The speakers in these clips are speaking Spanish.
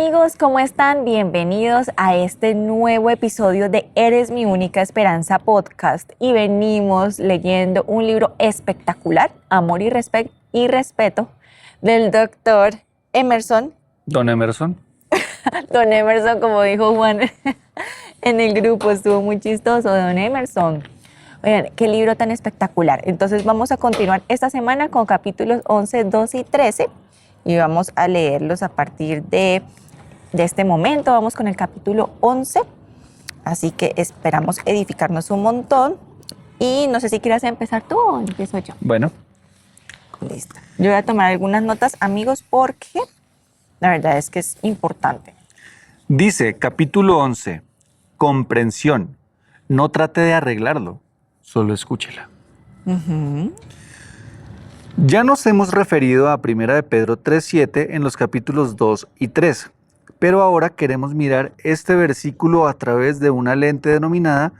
amigos, ¿cómo están? Bienvenidos a este nuevo episodio de Eres mi única esperanza podcast y venimos leyendo un libro espectacular, Amor y Respeto, del doctor Emerson. Don Emerson. Don Emerson, como dijo Juan en el grupo, estuvo muy chistoso, Don Emerson. Oigan, qué libro tan espectacular. Entonces vamos a continuar esta semana con capítulos 11, 12 y 13 y vamos a leerlos a partir de este momento. Vamos con el capítulo 11, así que esperamos edificarnos un montón. Y no sé si quieres empezar tú o empiezo yo. Bueno. Listo. Yo voy a tomar algunas notas, amigos, porque la verdad es que es importante. Dice, capítulo 11, comprensión. No trate de arreglarlo, solo escúchela. Ya nos hemos referido a 1 de Pedro 3:7 en los capítulos 2 y 3, pero ahora queremos mirar este versículo a través de una lente denominada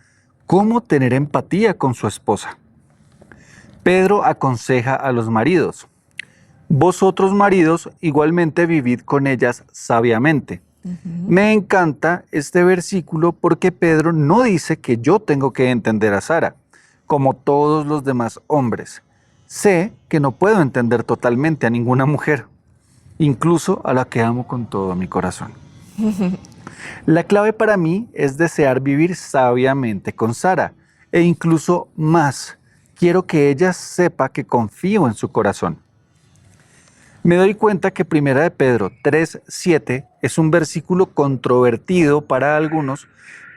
¿Cómo tener empatía con su esposa? Pedro aconseja a los maridos. Vosotros maridos igualmente vivid con ellas sabiamente. Me encanta este versículo porque Pedro no dice que yo tengo que entender a Sara, como todos los demás hombres. Sé que no puedo entender totalmente a ninguna mujer, incluso a la que amo con todo mi corazón. La clave para mí es desear vivir sabiamente con Sara, e incluso más, quiero que ella sepa que confío en su corazón. Me doy cuenta que 1 de Pedro 3:7 es un versículo controvertido para algunos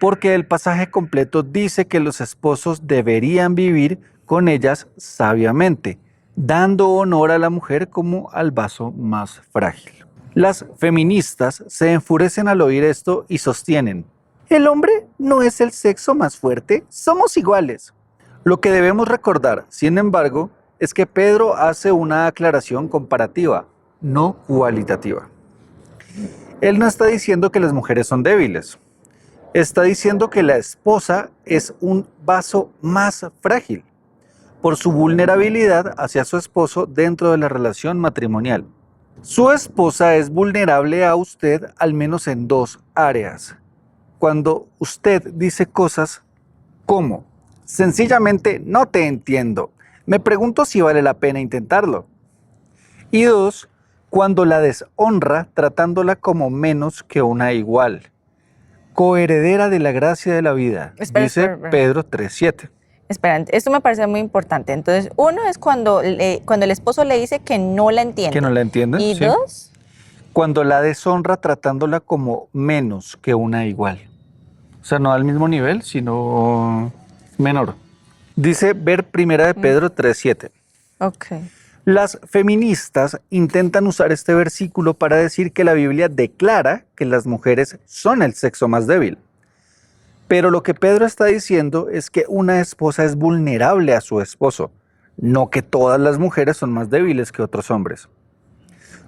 porque el pasaje completo dice que los esposos deberían vivir con ellas sabiamente, dando honor a la mujer como al vaso más frágil. Las feministas se enfurecen al oír esto y sostienen: el hombre no es el sexo más fuerte, somos iguales. Lo que debemos recordar, sin embargo, es que Pedro hace una aclaración comparativa, no cualitativa. Él no está diciendo que las mujeres son débiles. Está diciendo que la esposa es un vaso más frágil por su vulnerabilidad hacia su esposo dentro de la relación matrimonial. Su esposa es vulnerable a usted al menos en dos áreas. Cuando usted dice cosas como, sencillamente no te entiendo, me pregunto si vale la pena intentarlo. Y dos, cuando la deshonra tratándola como menos que una igual, coheredera de la gracia de la vida, dice Pedro 3:7. Espera, esto me parece muy importante. Entonces, uno es cuando el esposo le dice que no la entiende. Que no la entiende. Y sí. dos, cuando la deshonra tratándola como menos que una igual. O sea, no al mismo nivel, sino menor. Dice ver 1 de Pedro 3:7. Ok. Las feministas intentan usar este versículo para decir que la Biblia declara que las mujeres son el sexo más débil. Pero lo que Pedro está diciendo es que una esposa es vulnerable a su esposo, no que todas las mujeres son más débiles que otros hombres.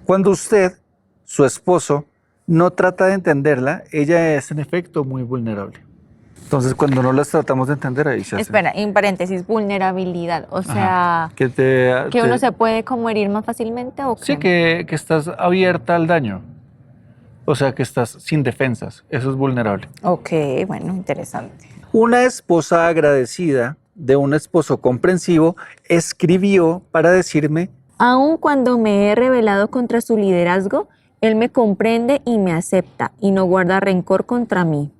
Cuando usted, su esposo, no trata de entenderla, ella es en efecto muy vulnerable. Entonces, cuando no las tratamos de entender, ahí se hace. Espera, en paréntesis, vulnerabilidad. O sea, que uno se puede como herir más fácilmente o sí, que estás abierta al daño. O sea, que estás sin defensas. Eso es vulnerable. Ok, bueno, interesante. Una esposa agradecida de un esposo comprensivo escribió para decirme: aun cuando me he rebelado contra su liderazgo, él me comprende y me acepta y no guarda rencor contra mí.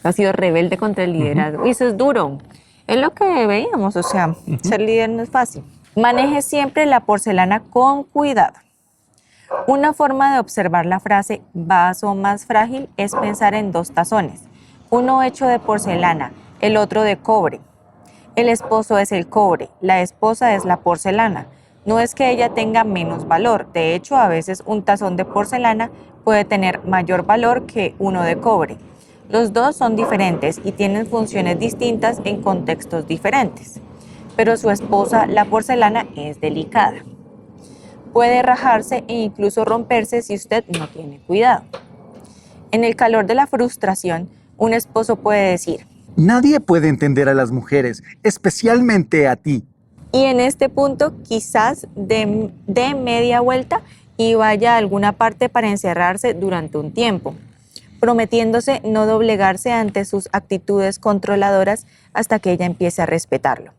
Ha sido rebelde contra el liderazgo. Y eso es duro. Es lo que veíamos, o sea, ser líder no es fácil. Maneje siempre la porcelana con cuidado. Una forma de observar la frase vaso más frágil es pensar en dos tazones, uno hecho de porcelana, el otro de cobre. El esposo es el cobre, la esposa es la porcelana. No es que ella tenga menos valor, de hecho a veces un tazón de porcelana puede tener mayor valor que uno de cobre. Los dos son diferentes y tienen funciones distintas en contextos diferentes. Pero su esposa, la porcelana, es delicada. Puede rajarse e incluso romperse si usted no tiene cuidado. En el calor de la frustración, un esposo puede decir: nadie puede entender a las mujeres, especialmente a ti. Y en este punto quizás dé media vuelta y vaya a alguna parte para encerrarse durante un tiempo, prometiéndose no doblegarse ante sus actitudes controladoras hasta que ella empiece a respetarlo.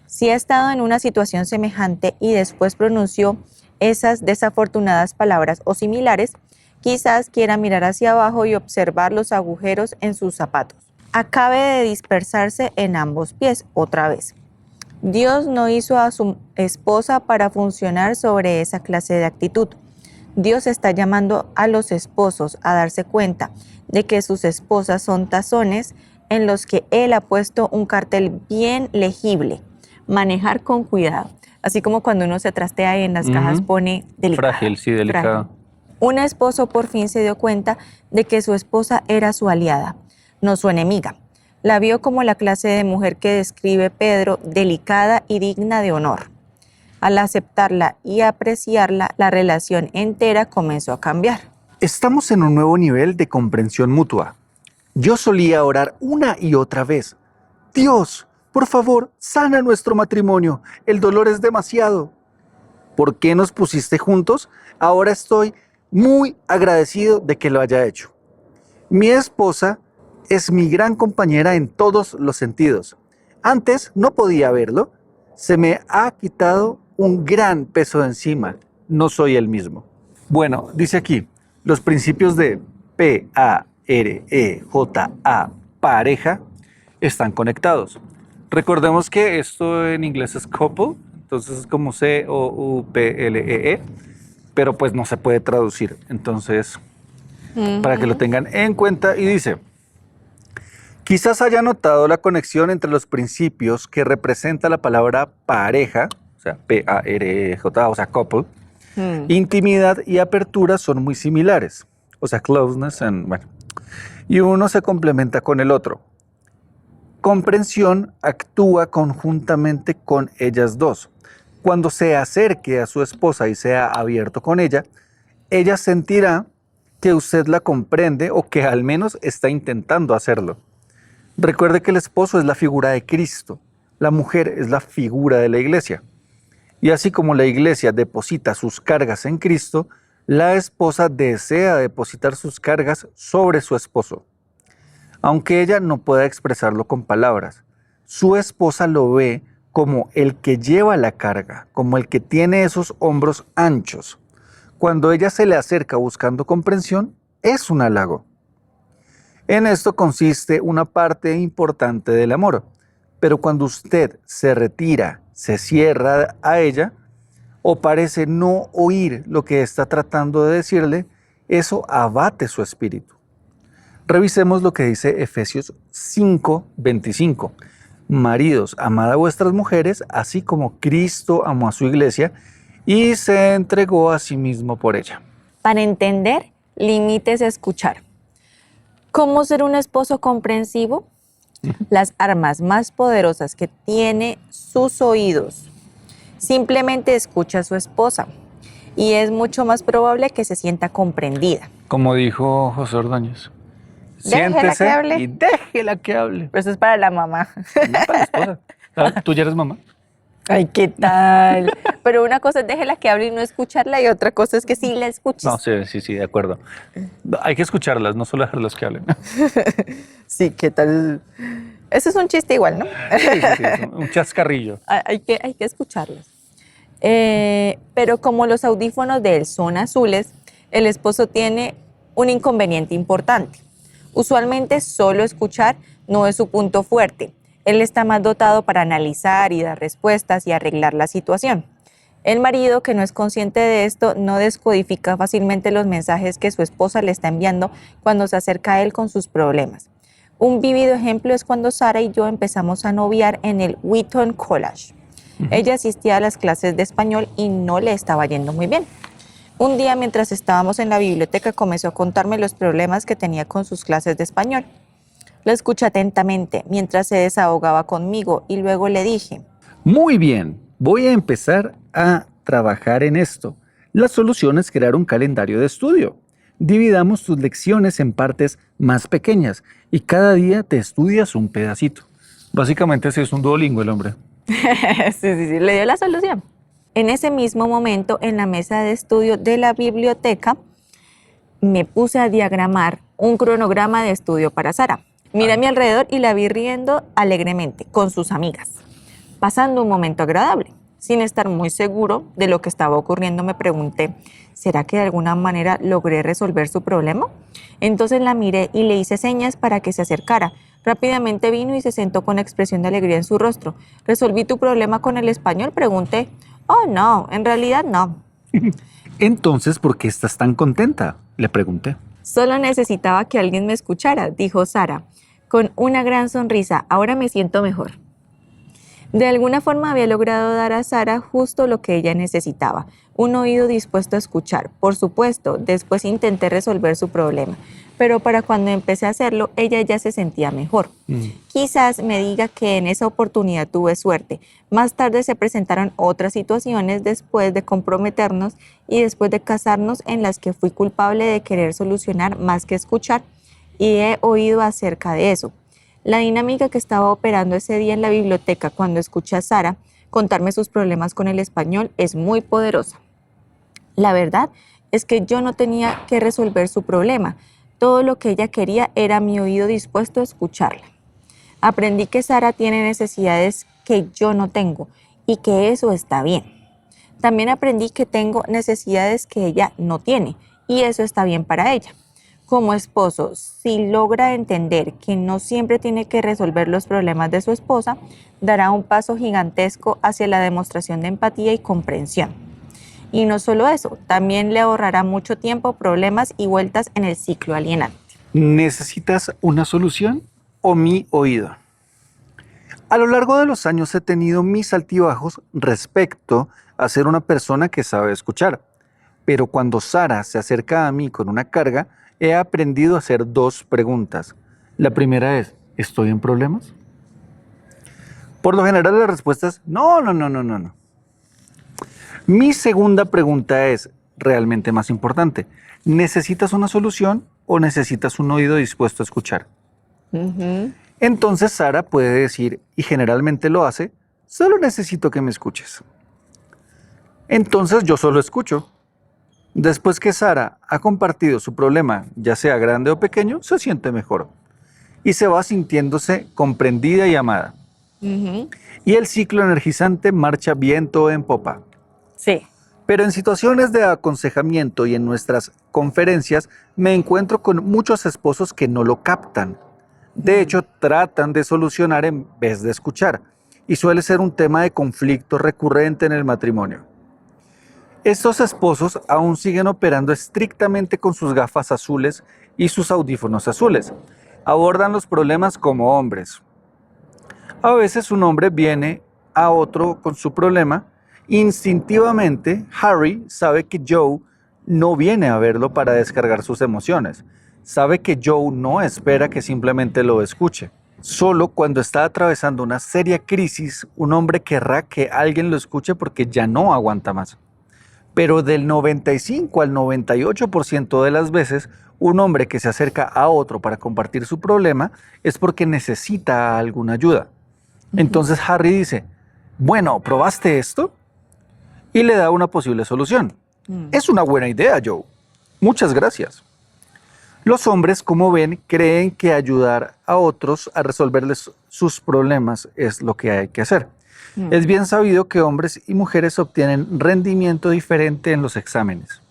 Si ha estado en una situación semejante y después pronunció esas desafortunadas palabras o similares, quizás quiera mirar hacia abajo y observar los agujeros en sus zapatos. Acabe de dispersarse en ambos pies otra vez. Dios no hizo a su esposa para funcionar sobre esa clase de actitud. Dios está llamando a los esposos a darse cuenta de que sus esposas son tazones en los que Él ha puesto un cartel bien legible. Manejar con cuidado. Así como cuando uno se trastea y en las cajas pone delicado. Frágil, sí, delicado. Frágil. Un esposo por fin se dio cuenta de que su esposa era su aliada, no su enemiga. La vio como la clase de mujer que describe Pedro, delicada y digna de honor. Al aceptarla y apreciarla, la relación entera comenzó a cambiar. Estamos en un nuevo nivel de comprensión mutua. Yo solía orar una y otra vez. Dios, por favor, sana nuestro matrimonio. El dolor es demasiado. ¿Por qué nos pusiste juntos? Ahora estoy muy agradecido de que lo haya hecho. Mi esposa es mi gran compañera en todos los sentidos. Antes no podía verlo. Se me ha quitado un gran peso de encima. No soy el mismo. Bueno, dice aquí, los principios de P-A-R-E-J-A, pareja, están conectados. Recordemos que esto en inglés es couple, entonces es como C-O-U-P-L-E-E, pero pues no se puede traducir. Entonces, para que lo tengan en cuenta, y dice, quizás haya notado la conexión entre los principios que representa la palabra pareja, o sea, P-A-R-E-J, o sea, couple, intimidad y apertura son muy similares, o sea, closeness, y uno se complementa con el otro. Comprensión actúa conjuntamente con ellas dos. Cuando se acerque a su esposa y sea abierto con ella, ella sentirá que usted la comprende o que al menos está intentando hacerlo. Recuerde que el esposo es la figura de Cristo, la mujer es la figura de la iglesia. Y así como la iglesia deposita sus cargas en Cristo, la esposa desea depositar sus cargas sobre su esposo. Aunque ella no pueda expresarlo con palabras, su esposa lo ve como el que lleva la carga, como el que tiene esos hombros anchos. Cuando ella se le acerca buscando comprensión, es un halago. En esto consiste una parte importante del amor, pero cuando usted se retira, se cierra a ella, o parece no oír lo que está tratando de decirle, eso abate su espíritu. Revisemos lo que dice Efesios 5:25. Maridos, amad a vuestras mujeres, así como Cristo amó a su iglesia y se entregó a sí mismo por ella. Para entender, limítese a escuchar. ¿Cómo ser un esposo comprensivo? Las armas más poderosas que tiene sus oídos. Simplemente escucha a su esposa y es mucho más probable que se sienta comprendida. Como dijo José Ordóñez. Déjela Siéntese que hable. y déjela que hable. Pero eso es para la mamá. No para la esposa. Ah, ¿tú ya eres mamá? Ay, ¿qué tal? Pero una cosa es déjela que hable y no escucharla y otra cosa es que sí la escuches. No, sí, de acuerdo. Hay que escucharlas, no solo dejarlas que hablen. Sí, ¿qué tal? Eso es un chiste igual, ¿no? Sí, es un chascarrillo. Hay que escucharlas. Pero como los audífonos de él son azules, el esposo tiene un inconveniente importante. Usualmente solo escuchar no es su punto fuerte. Él está más dotado para analizar y dar respuestas y arreglar la situación. El marido, que no es consciente de esto, no descodifica fácilmente los mensajes que su esposa le está enviando cuando se acerca a él con sus problemas. Un vívido ejemplo es cuando Sara y yo empezamos a noviar en el Wheaton College. Ella asistía a las clases de español y no le estaba yendo muy bien. Un día, mientras estábamos en la biblioteca, comenzó a contarme los problemas que tenía con sus clases de español. Lo escuché atentamente mientras se desahogaba conmigo y luego le dije: Muy bien, voy a empezar a trabajar en esto. La solución es crear un calendario de estudio. Dividamos tus lecciones en partes más pequeñas y cada día te estudias un pedacito. Básicamente ese es un Duolingo el hombre. sí, le dio la solución. En ese mismo momento, en la mesa de estudio de la biblioteca, me puse a diagramar un cronograma de estudio para Sara. Miré a mi alrededor y la vi riendo alegremente con sus amigas, pasando un momento agradable. Sin estar muy seguro de lo que estaba ocurriendo, me pregunté, ¿será que de alguna manera logré resolver su problema? Entonces la miré y le hice señas para que se acercara. Rápidamente vino y se sentó con expresión de alegría en su rostro. ¿Resolví tu problema con el español?, pregunté. Oh, no, en realidad no. Entonces, ¿por qué estás tan contenta?, le pregunté. Solo necesitaba que alguien me escuchara, dijo Sara, con una gran sonrisa. Ahora me siento mejor. De alguna forma había logrado dar a Sara justo lo que ella necesitaba, un oído dispuesto a escuchar. Por supuesto, después intenté resolver su problema, pero para cuando empecé a hacerlo, ella ya se sentía mejor. Quizás me diga que en esa oportunidad tuve suerte. Más tarde se presentaron otras situaciones después de comprometernos y después de casarnos en las que fui culpable de querer solucionar más que escuchar, y he oído acerca de eso. La dinámica que estaba operando ese día en la biblioteca cuando escuché a Sara contarme sus problemas con el español es muy poderosa. La verdad es que yo no tenía que resolver su problema. Todo lo que ella quería era mi oído dispuesto a escucharla. Aprendí que Sara tiene necesidades que yo no tengo y que eso está bien. También aprendí que tengo necesidades que ella no tiene y eso está bien para ella. Como esposo, si logra entender que no siempre tiene que resolver los problemas de su esposa, dará un paso gigantesco hacia la demostración de empatía y comprensión. Y no solo eso, también le ahorrará mucho tiempo, problemas y vueltas en el ciclo alienante. ¿Necesitas una solución o mi oído? A lo largo de los años he tenido mis altibajos respecto a ser una persona que sabe escuchar. Pero cuando Sara se acerca a mí con una carga, he aprendido a hacer dos preguntas. La primera es, ¿estoy en problemas? Por lo general la respuesta es, no. Mi segunda pregunta es realmente más importante. ¿Necesitas una solución o necesitas un oído dispuesto a escuchar? Entonces Sara puede decir, y generalmente lo hace, solo necesito que me escuches. Entonces yo solo escucho. Después que Sara ha compartido su problema, ya sea grande o pequeño, se siente mejor y se va sintiéndose comprendida y amada. Y el ciclo energizante marcha viento en popa. Sí. Pero en situaciones de aconsejamiento y en nuestras conferencias me encuentro con muchos esposos que no lo captan. De hecho, tratan de solucionar en vez de escuchar y suele ser un tema de conflicto recurrente en el matrimonio. Estos esposos aún siguen operando estrictamente con sus gafas azules y sus audífonos azules. Abordan los problemas como hombres. A veces un hombre viene a otro con su problema. Instintivamente, Harry sabe que Joe no viene a verlo para descargar sus emociones. Sabe que Joe no espera que simplemente lo escuche. Solo cuando está atravesando una seria crisis, un hombre querrá que alguien lo escuche porque ya no aguanta más. Pero del 95 al 98% de las veces, un hombre que se acerca a otro para compartir su problema es porque necesita alguna ayuda. Entonces Harry dice, bueno, ¿probaste esto? Y le da una posible solución. Es una buena idea, Joe. Muchas gracias. Los hombres, como ven, creen que ayudar a otros a resolverles sus problemas es lo que hay que hacer. Es bien sabido que hombres y mujeres obtienen rendimiento diferente en los exámenes.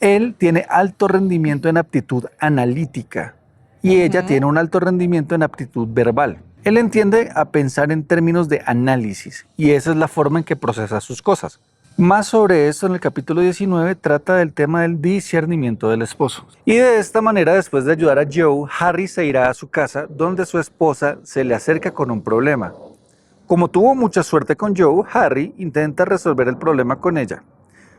Él tiene alto rendimiento en aptitud analítica y ella tiene un alto rendimiento en aptitud verbal. Él entiende a pensar en términos de análisis y esa es la forma en que procesa sus cosas. Más sobre esto en el capítulo 19 trata del tema del discernimiento del esposo. Y de esta manera, después de ayudar a Joe, Harry se irá a su casa donde su esposa se le acerca con un problema. Como tuvo mucha suerte con Joe, Harry intenta resolver el problema con ella,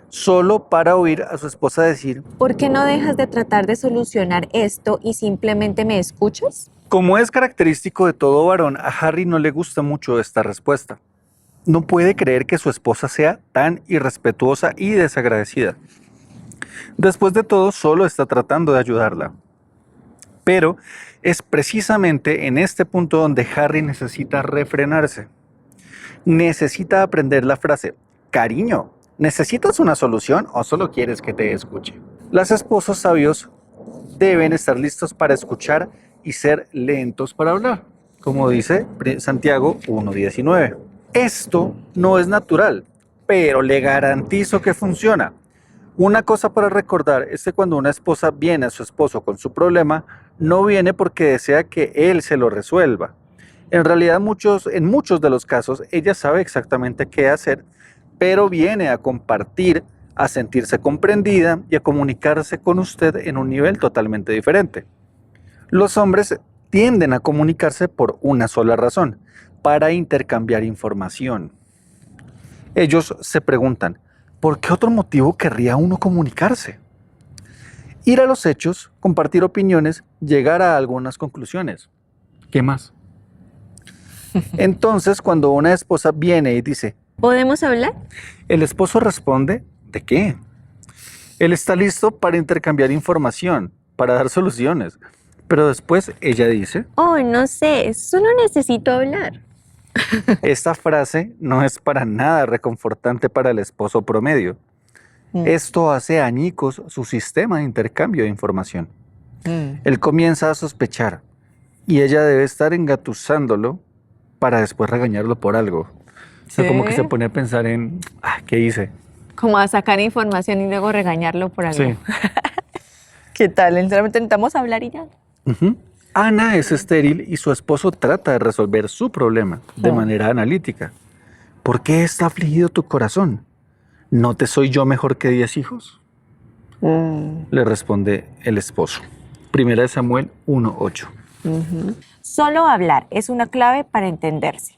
solo para oír a su esposa decir, ¿por qué no dejas de tratar de solucionar esto y simplemente me escuchas? Como es característico de todo varón, a Harry no le gusta mucho esta respuesta. No puede creer que su esposa sea tan irrespetuosa y desagradecida. Después de todo, solo está tratando de ayudarla. Pero es precisamente en este punto donde Harry necesita refrenarse. Necesita aprender la frase, Cariño, ¿necesitas una solución o solo quieres que te escuche? Los esposos sabios deben estar listos para escuchar y ser lentos para hablar, como dice Santiago 1:19. Esto no es natural, pero le garantizo que funciona. Una cosa para recordar es que cuando una esposa viene a su esposo con su problema, no viene porque desea que él se lo resuelva. En realidad, en muchos de los casos, ella sabe exactamente qué hacer, pero viene a compartir, a sentirse comprendida y a comunicarse con usted en un nivel totalmente diferente. Los hombres tienden a comunicarse por una sola razón, para intercambiar información. Ellos se preguntan, ¿por qué otro motivo querría uno comunicarse? Ir a los hechos, compartir opiniones, llegar a algunas conclusiones. ¿Qué más? Entonces, cuando una esposa viene y dice, ¿podemos hablar? el esposo responde, ¿de qué? Él está listo para intercambiar información, para dar soluciones. Pero después ella dice, Oh, no sé, solo necesito hablar. esta frase no es para nada reconfortante para el esposo promedio. Esto hace añicos su sistema de intercambio de información. Él comienza a sospechar y ella debe estar engatusándolo para después regañarlo por algo. O sea, como que se pone a pensar en, ¿qué hice? Como a sacar información y luego regañarlo por algo. Sí. ¿Qué tal? Solamente intentamos hablar y ya. Ana es estéril y su esposo trata de resolver su problema de manera analítica. ¿Por qué está afligido tu corazón? ¿No te soy yo mejor que 10 hijos? Le responde el esposo. Primera de Samuel 1:8. Solo hablar es una clave para entenderse.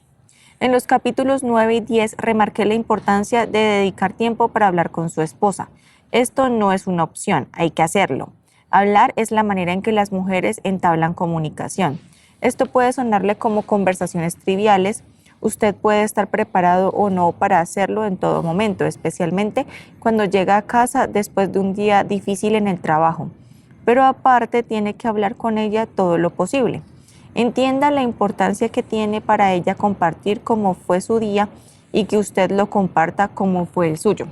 En los capítulos 9 y 10 remarqué la importancia de dedicar tiempo para hablar con su esposa. Esto no es una opción, hay que hacerlo. Hablar es la manera en que las mujeres entablan comunicación. Esto puede sonarle como conversaciones triviales. Usted puede estar preparado o no para hacerlo en todo momento, especialmente cuando llega a casa después de un día difícil en el trabajo. Pero aparte tiene que hablar con ella todo lo posible. Entienda la importancia que tiene para ella compartir cómo fue su día y que usted lo comparta como fue el suyo.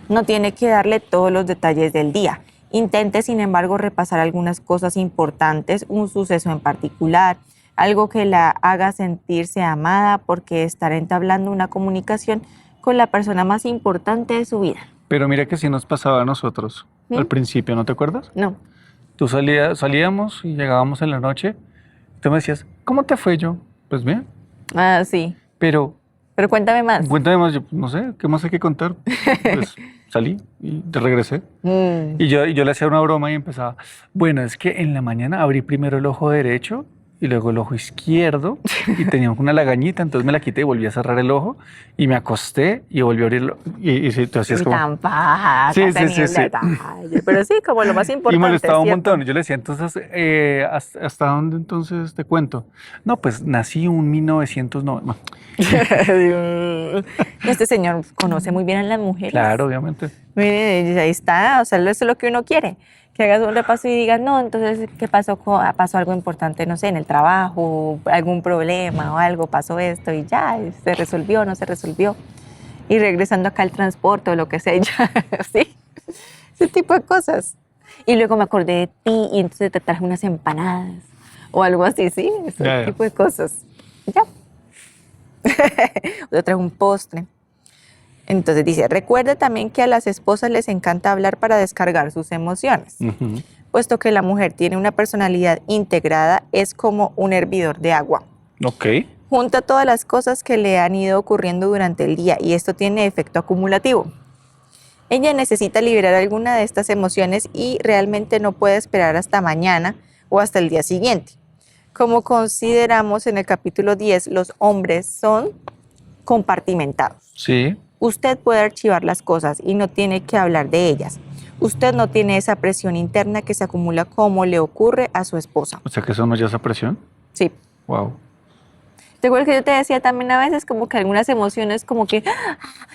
No tiene que darle todos los detalles del día. Intente, sin embargo, repasar algunas cosas importantes, un suceso en particular, algo que la haga sentirse amada, porque estará entablando una comunicación con la persona más importante de su vida. Pero mira que sí nos pasaba a nosotros al principio, ¿no te acuerdas? No. Tú salíamos y llegábamos en la noche. Tú me decías, ¿cómo te fue? Yo, pues bien. Ah, sí. Pero cuéntame más. Cuéntame más, yo no sé, ¿qué más hay que contar? Pues salí y te regresé. Y yo le hacía una broma y empezaba, bueno, es que en la mañana abrí primero el ojo derecho y luego el ojo izquierdo y tenía una lagañita, entonces me la quité y volví a cerrar el ojo y me acosté y volví a abrirlo y sí, tú hacías como... Tan paja, Sí. Pero sí, como lo más importante. Y molestaba un ¿cierto? montón. Yo le decía, entonces, ¿hasta dónde entonces te cuento? No, pues nací en 1990. Este señor conoce muy bien a las mujeres. Claro, obviamente. Mire, ahí está, o sea, eso es lo que uno quiere. Que hagas un repaso y digas, no, entonces, ¿qué pasó? Pasó algo importante, no sé, en el trabajo, algún problema o algo, pasó esto y ya, se resolvió, no se resolvió. Y regresando acá al transporte o lo que sea, ya, sí, ese tipo de cosas. Y luego me acordé de ti y entonces te traje unas empanadas o algo así, sí, ese tipo de cosas. Ya. O te traje un postre. Entonces dice, recuerda también que a las esposas les encanta hablar para descargar sus emociones. Puesto que la mujer tiene una personalidad integrada, es como un hervidor de agua. Ok. Junta todas las cosas que le han ido ocurriendo durante el día y esto tiene efecto acumulativo. Ella necesita liberar alguna de estas emociones y realmente no puede esperar hasta mañana o hasta el día siguiente. Como consideramos en el capítulo 10, los hombres son compartimentados. Sí. Usted puede archivar las cosas y no tiene que hablar de ellas. Usted no tiene esa presión interna que se acumula como le ocurre a su esposa. O sea que eso no ya esa presión. Sí. Wow. ¿Te acuerdas que yo te decía también a veces como que algunas emociones como que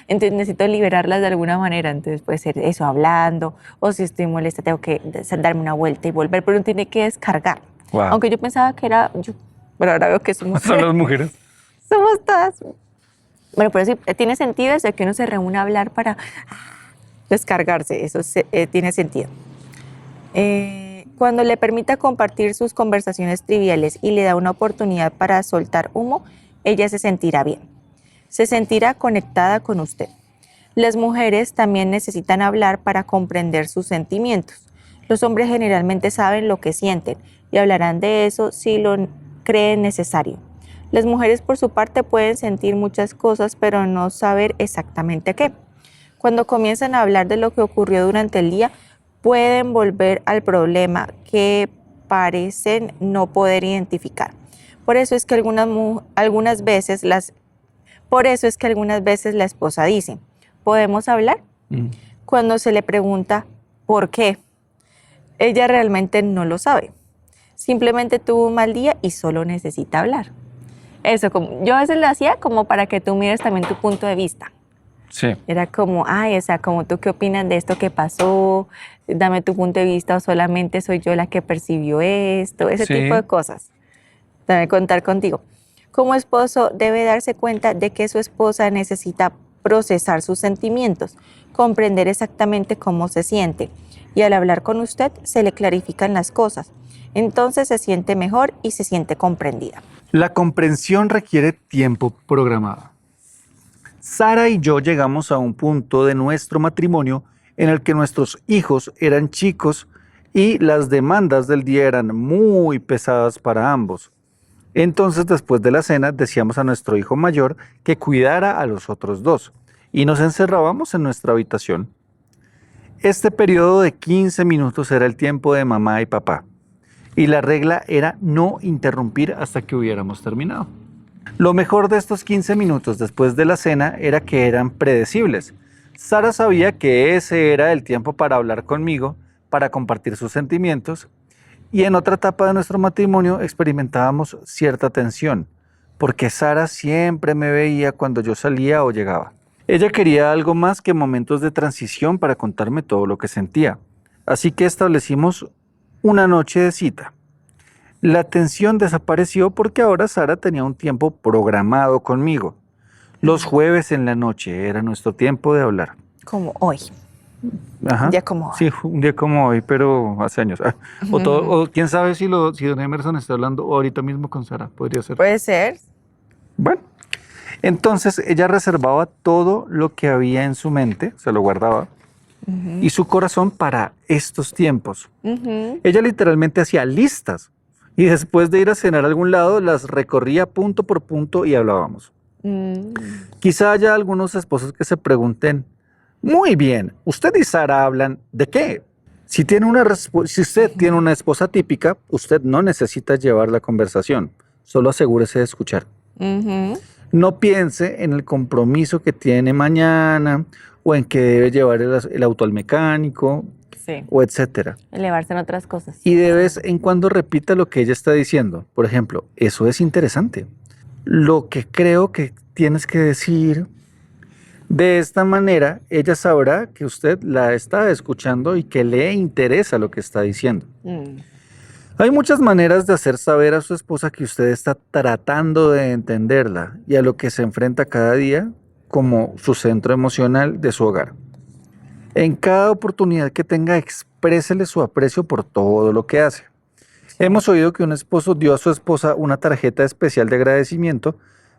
entonces necesito liberarlas de alguna manera? Entonces puede ser eso, hablando, o si estoy molesta tengo que darme una vuelta y volver, pero uno tiene que descargar. Wow. Aunque yo pensaba que era yo, pero ahora veo que somos Son las mujeres. somos todas Bueno, pero sí, tiene sentido eso de que uno se reúna a hablar para descargarse, eso tiene sentido. Cuando le permita compartir sus conversaciones triviales y le da una oportunidad para soltar humo, ella se sentirá bien. Se sentirá conectada con usted. Las mujeres también necesitan hablar para comprender sus sentimientos. Los hombres generalmente saben lo que sienten y hablarán de eso si lo creen necesario. Las mujeres, por su parte, pueden sentir muchas cosas, pero no saber exactamente qué. Cuando comienzan a hablar de lo que ocurrió durante el día, pueden volver al problema que parecen no poder identificar. Por eso es que algunas veces la esposa dice, ¿podemos hablar? Cuando se le pregunta ¿por qué? Ella realmente no lo sabe. Simplemente tuvo un mal día y solo necesita hablar. Eso, yo a veces lo hacía como para que tú mires también tu punto de vista. Sí. Era como, o sea, como tú qué opinas de esto que pasó, dame tu punto de vista o solamente soy yo la que percibió esto, ese tipo de cosas. Dame contar contigo. Como esposo debe darse cuenta de que su esposa necesita procesar sus sentimientos, comprender exactamente cómo se siente y al hablar con usted se le clarifican las cosas. Entonces se siente mejor y se siente comprendida. La comprensión requiere tiempo programado. Sara y yo llegamos a un punto de nuestro matrimonio en el que nuestros hijos eran chicos y las demandas del día eran muy pesadas para ambos. Entonces, después de la cena, decíamos a nuestro hijo mayor que cuidara a los otros dos y nos encerrábamos en nuestra habitación. Este periodo de 15 minutos era el tiempo de mamá y papá y la regla era no interrumpir hasta que hubiéramos terminado. Lo mejor de estos 15 minutos después de la cena era que eran predecibles. Sara sabía que ese era el tiempo para hablar conmigo, para compartir sus sentimientos, y en otra etapa de nuestro matrimonio experimentábamos cierta tensión, porque Sara siempre me veía cuando yo salía o llegaba. Ella quería algo más que momentos de transición para contarme todo lo que sentía, así que establecimos una noche de cita. La tensión desapareció porque ahora Sara tenía un tiempo programado conmigo. Los jueves en la noche era nuestro tiempo de hablar. Como hoy. Ajá. Un día como hoy. Sí, un día como hoy, pero hace años. O quién sabe si don Emerson está hablando ahorita mismo con Sara. Podría ser. Puede ser. Bueno, entonces ella reservaba todo lo que había en su mente, se lo guardaba, y su corazón para estos tiempos. Ella literalmente hacía listas. Y después de ir a cenar a algún lado, las recorría punto por punto y hablábamos. Quizá haya algunos esposos que se pregunten, muy bien, ¿usted y Sara hablan de qué? Si usted tiene una esposa típica, usted no necesita llevar la conversación, solo asegúrese de escuchar. No piense en el compromiso que tiene mañana o en que debe llevar el auto al mecánico. Sí. O etcétera. Elevarse en otras cosas. Y de vez en cuando repita lo que ella está diciendo. Por ejemplo, eso es interesante. Lo que creo que tienes que decir. De esta manera, ella sabrá que usted la está escuchando y que le interesa lo que está diciendo. Hay muchas maneras de hacer saber a su esposa que usted está tratando de entenderla y a lo que se enfrenta cada día como su centro emocional de su hogar. En cada oportunidad que tenga, exprésele su aprecio por todo lo que hace. Hemos oído que un esposo dio a su esposa una tarjeta especial de agradecimiento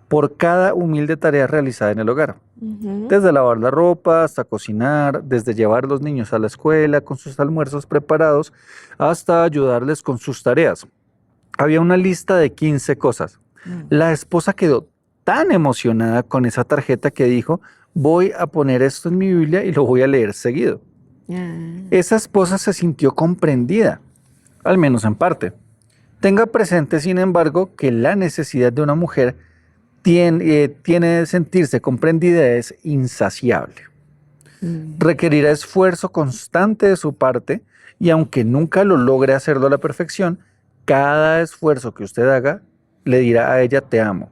por cada humilde tarea realizada en el hogar. Desde lavar la ropa hasta cocinar, desde llevar a los niños a la escuela con sus almuerzos preparados, hasta ayudarles con sus tareas. Había una lista de 15 cosas. La esposa quedó tan emocionada con esa tarjeta que dijo, voy a poner esto en mi Biblia y lo voy a leer seguido. Esa esposa se sintió comprendida, al menos en parte. Tenga presente, sin embargo, que la necesidad de una mujer tiene de sentirse comprendida es insaciable. Requerirá esfuerzo constante de su parte y aunque nunca lo logre hacerlo a la perfección, cada esfuerzo que usted haga le dirá a ella te amo.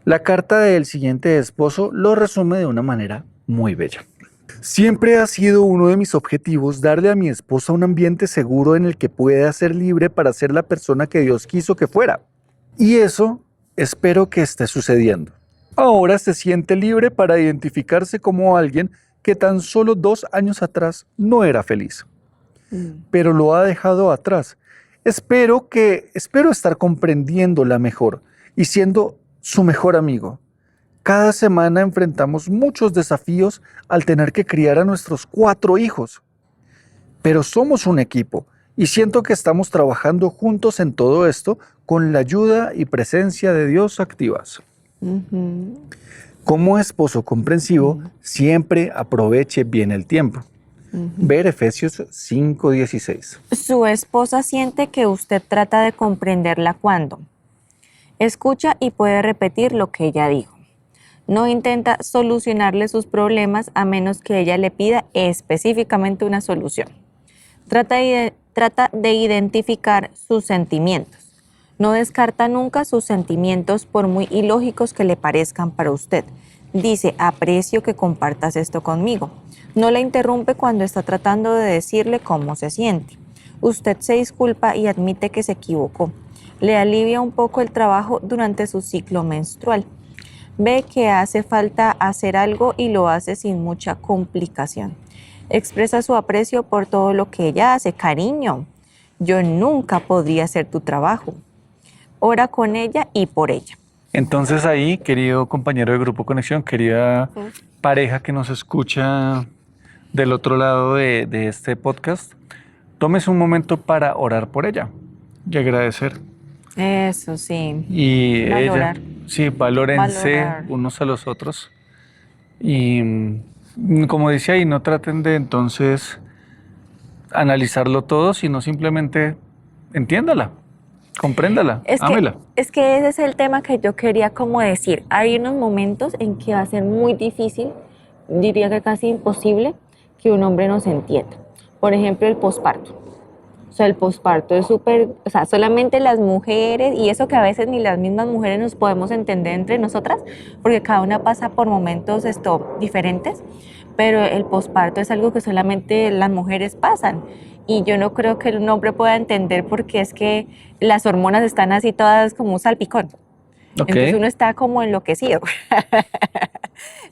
La carta del siguiente esposo lo resume de una manera muy bella. Siempre ha sido uno de mis objetivos darle a mi esposa un ambiente seguro en el que pueda ser libre para ser la persona que Dios quiso que fuera. Y eso espero que esté sucediendo. ahora se siente libre para identificarse como alguien que tan solo 2 años atrás no era feliz, pero lo ha dejado atrás. Espero estar comprendiéndola mejor y siendo su mejor amigo. Cada semana enfrentamos muchos desafíos al tener que criar a nuestros 4 hijos, pero somos un equipo y siento que estamos trabajando juntos en todo esto con la ayuda y presencia de Dios activas. Como esposo comprensivo, siempre aproveche bien el tiempo. Ver Efesios 5:16. Su esposa siente que usted trata de comprenderla cuando escucha y puede repetir lo que ella dijo. No intenta solucionarle sus problemas a menos que ella le pida específicamente una solución. Trata de identificar sus sentimientos. No descarta nunca sus sentimientos por muy ilógicos que le parezcan para usted. Dice, aprecio que compartas esto conmigo. No la interrumpe cuando está tratando de decirle cómo se siente. Usted se disculpa y admite que se equivocó. Le alivia un poco el trabajo durante su ciclo menstrual. Ve que hace falta hacer algo y lo hace sin mucha complicación. Expresa su aprecio por todo lo que ella hace. Cariño, yo nunca podría hacer tu trabajo. Ora con ella y por ella. Entonces ahí, querido compañero de Grupo Conexión, querida pareja que nos escucha del otro lado de este podcast, tómese un momento para orar por ella y agradecer. Eso sí. Y Valorar. ella, sí, valórense Valorar. unos a los otros. Y como decía ahí, no traten de entonces analizarlo todo, sino simplemente entiéndala, compréndala, ámela. Es que ese es el tema que yo quería como decir. Hay unos momentos en que va a ser muy difícil, diría que casi imposible, que un hombre nos entienda. Por ejemplo, el posparto. O sea, el posparto es súper, o sea, solamente las mujeres, y eso que a veces ni las mismas mujeres nos podemos entender entre nosotras, porque cada una pasa por momentos diferentes, pero el posparto es algo que solamente las mujeres pasan. Y yo no creo que un hombre pueda entender porque es que las hormonas están así todas como un salpicón. Entonces uno está como enloquecido.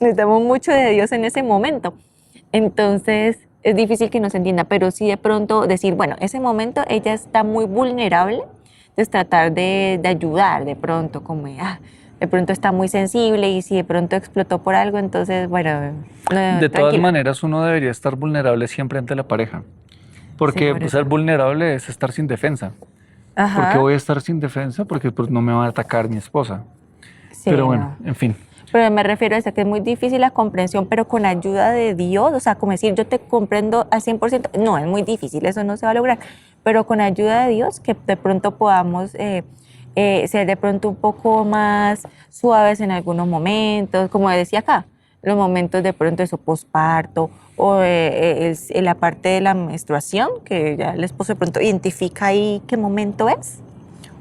Necesitamos mucho de Dios en ese momento. Entonces es difícil que nos entienda, pero sí de pronto decir, bueno, ese momento ella está muy vulnerable, entonces tratar de ayudar de pronto, como de pronto está muy sensible y si de pronto explotó por algo, entonces, bueno, de todas maneras uno debería estar vulnerable siempre ante la pareja, porque Sí, ser vulnerable es estar sin defensa. Ajá. ¿Por qué voy a estar sin defensa? Porque pues, no me va a atacar mi esposa. Sí, pero bueno, en fin. Pero me refiero a eso, que es muy difícil la comprensión, pero con ayuda de Dios, o sea, como decir, yo te comprendo al 100%, no, es muy difícil, eso no se va a lograr, pero con ayuda de Dios, que de pronto podamos ser de pronto un poco más suaves en algunos momentos, como decía acá, los momentos de pronto de su posparto, o en la parte de la menstruación, que ya el esposo de pronto identifica ahí qué momento es.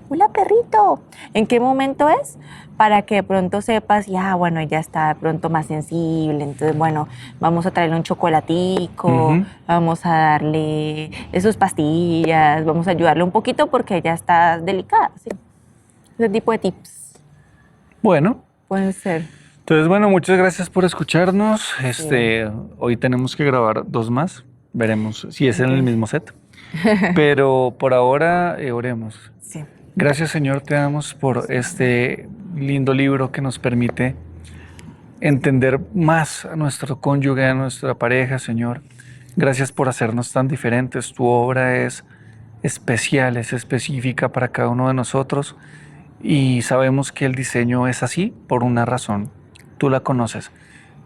Hola, perrito, ¿en qué momento es? Para que de pronto sepas, ya, bueno, ella está de pronto más sensible, entonces, bueno, vamos a traerle un chocolatico, vamos a darle sus pastillas, vamos a ayudarle un poquito porque ella está delicada, ¿sí? Ese tipo de tips. Bueno. Pueden ser. Entonces, bueno, muchas gracias por escucharnos. Hoy tenemos que grabar 2 más, veremos si es en el mismo set, pero por ahora oremos. Sí. Gracias, Señor, te damos por este lindo libro que nos permite entender más a nuestro cónyuge, a nuestra pareja, Señor. Gracias por hacernos tan diferentes. Tu obra es especial, es específica para cada uno de nosotros y sabemos que el diseño es así por una razón. Tú la conoces.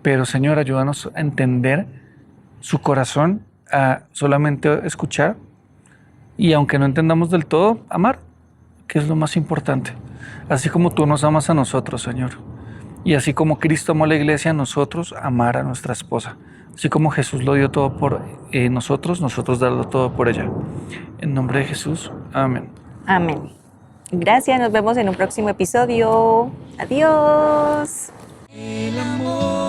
Pero, Señor, ayúdanos a entender su corazón, a solamente escuchar y, aunque no entendamos del todo, amar, que es lo más importante. Así como tú nos amas a nosotros, Señor. Y así como Cristo amó a la iglesia, nosotros amar a nuestra esposa. Así como Jesús lo dio todo por nosotros darlo todo por ella. En nombre de Jesús, amén. Amén. Gracias, nos vemos en un próximo episodio. Adiós. El amor